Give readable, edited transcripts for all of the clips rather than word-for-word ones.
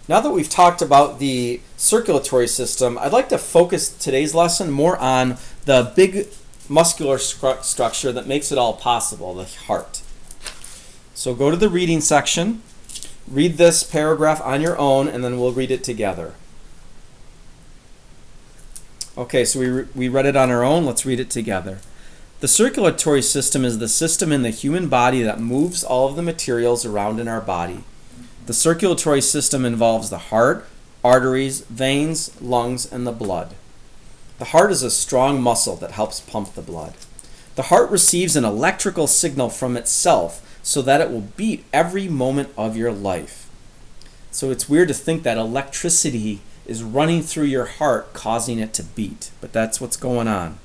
Now that we've talked about the circulatory system, I'd like to focus today's lesson more on the big muscular structure that makes it all possible, the heart. So go to the reading section, read this paragraph on your own, and then we'll read it together. Okay, so we read it on our own. Let's read it together. The circulatory system is the system in the human body that moves all of the materials around in our body. The circulatory system involves the heart, arteries, veins, lungs, and the blood. The heart is a strong muscle that helps pump the blood. The heart receives an electrical signal from itself so that it will beat every moment of your life. So it's weird to think that electricity is running through your heart, causing it to beat, but that's what's going on.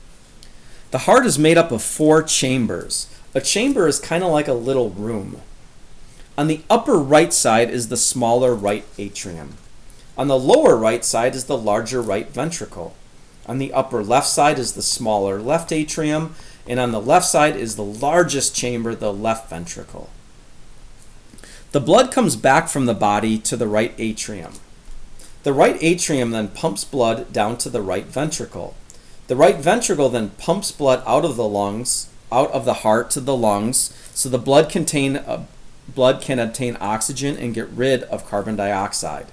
The heart is made up of 4 chambers. A chamber is kind of like a little room. On the upper right side is the smaller right atrium. On the lower right side is the larger right ventricle. On the upper left side is the smaller left atrium, and on the left side is the largest chamber, the left ventricle. The blood comes back from the body to the right atrium. The right atrium then pumps blood down to the right ventricle. The right ventricle then pumps blood out of the heart to the lungs, so the blood can obtain oxygen and get rid of carbon dioxide.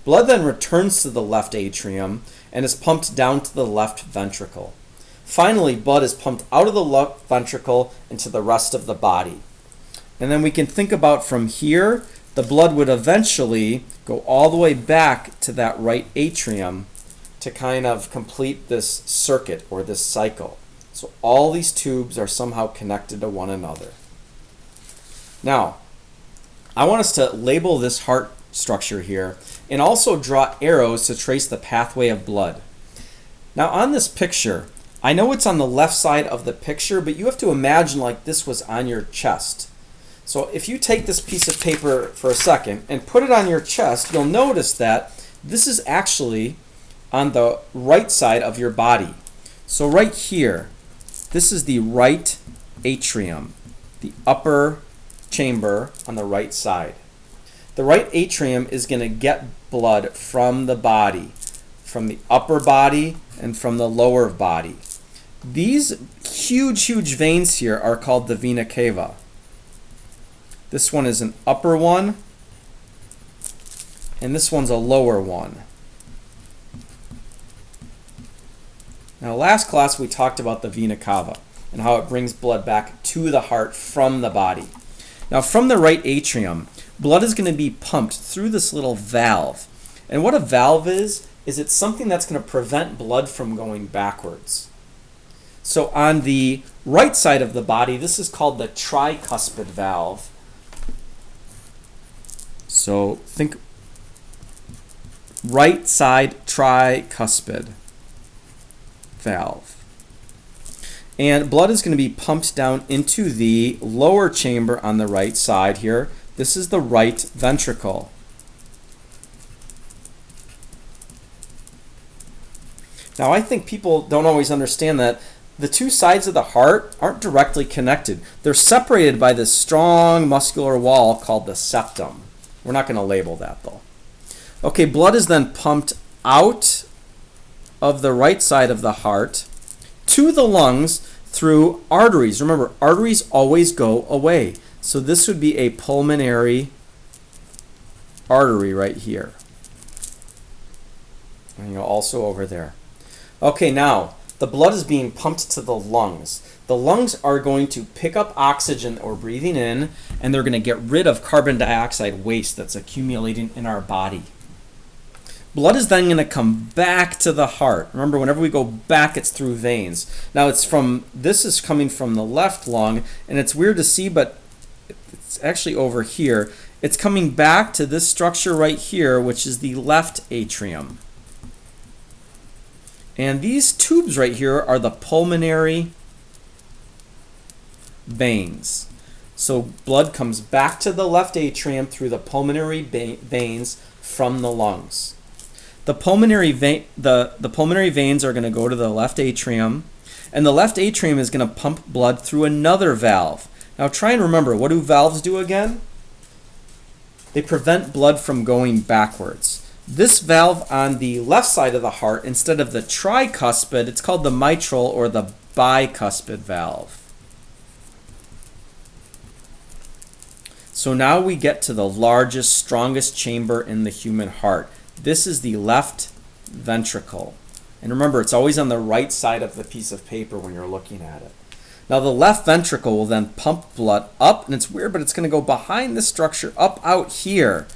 Blood then returns to the left atrium and is pumped down to the left ventricle. Finally, blood is pumped out of the left ventricle into the rest of the body. And then we can think about from here, the blood would eventually go all the way back to that right atrium to kind of complete this circuit or this cycle. So all these tubes are somehow connected to one another. Now, I want us to label this heart structure here and also draw arrows to trace the pathway of blood. Now on this picture, I know it's on the left side of the picture, but you have to imagine like this was on your chest. So if you take this piece of paper for a second and put it on your chest, you'll notice that this is actually on the right side of your body. So right here, this is the right atrium, the upper chamber on the right side. The right atrium is going to get blood from the body, from the upper body and from the lower body. These huge veins here are called the vena cava. This one is an upper one, and this one's a lower one. Now last class we talked about the vena cava and how it brings blood back to the heart from the body. Now from the right atrium, blood is going to be pumped through this little valve. And what a valve is it's something that's going to prevent blood from going backwards. So on the right side of the body, this is called the tricuspid valve. So think right side tricuspid valve. And blood is going to be pumped down into the lower chamber on the right side here. This is the right ventricle. Now I think people don't always understand that the two sides of the heart aren't directly connected. They're separated by this strong muscular wall called the septum. We're not going to label that though. Okay, blood is then pumped out of the right side of the heart to the lungs through arteries. Remember, arteries always go away. So this would be a pulmonary artery right here. And also over there. Okay, now the blood is being pumped to the lungs. The lungs are going to pick up oxygen that we're breathing in, and they're going to get rid of carbon dioxide waste that's accumulating in our body. Blood is then going to come back to the heart. Remember, whenever we go back, it's through veins. Now, this is coming from the left lung, and it's weird to see, but it's actually over here. It's coming back to this structure right here, which is the left atrium. And these tubes right here are the pulmonary veins. So blood comes back to the left atrium through the pulmonary veins from the lungs. The pulmonary veins are going to go to the left atrium, and the left atrium is going to pump blood through another valve. Now try and remember, what do valves do again? They prevent blood from going backwards. This valve on the left side of the heart, instead of the tricuspid, it's called the mitral or the bicuspid valve. So now we get to the largest, strongest chamber in the human heart. This is the left ventricle. And remember, it's always on the right side of the piece of paper when you're looking at it. Now the left ventricle will then pump blood up, and it's weird, but it's going to go behind this structure up out here.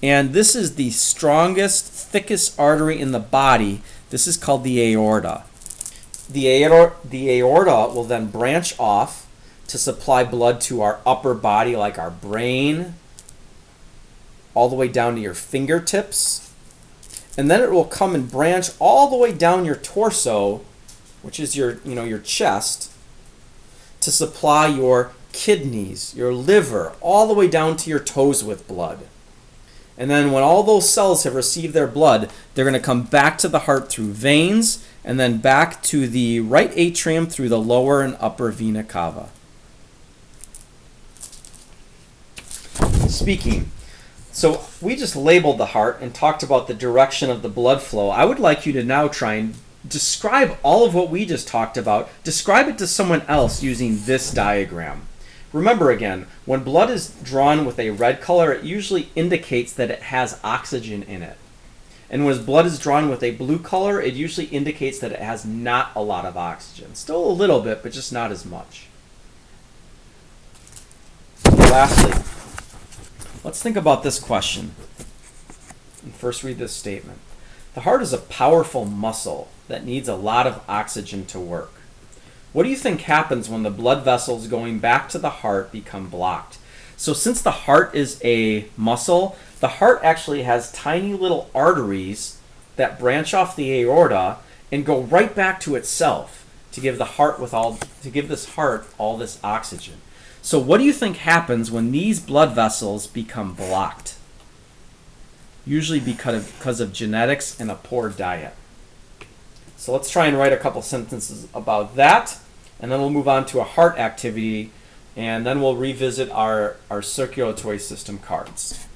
And this is the strongest, thickest artery in the body. This is called the aorta. The aorta will then branch off to supply blood to our upper body, like our brain, all the way down to your fingertips. And then it will come and branch all the way down your torso, which is your chest, to supply your kidneys, your liver, all the way down to your toes with blood. And then when all those cells have received their blood, they're going to come back to the heart through veins, and then back to the right atrium through the lower and upper vena cava. Speaking. So we just labeled the heart and talked about the direction of the blood flow. I would like you to now try and describe all of what we just talked about. Describe it to someone else using this diagram. Remember again, when blood is drawn with a red color, it usually indicates that it has oxygen in it. And when blood is drawn with a blue color, it usually indicates that it has not a lot of oxygen. Still a little bit, but just not as much. Lastly, let's think about this question. And first read this statement. The heart is a powerful muscle that needs a lot of oxygen to work. What do you think happens when the blood vessels going back to the heart become blocked? So since the heart is a muscle, the heart actually has tiny little arteries that branch off the aorta and go right back to itself to give this heart all this oxygen. So what do you think happens when these blood vessels become blocked? Usually because of genetics and a poor diet. So let's try and write a couple sentences about that, and then we'll move on to a heart activity, and then we'll revisit our circulatory system cards.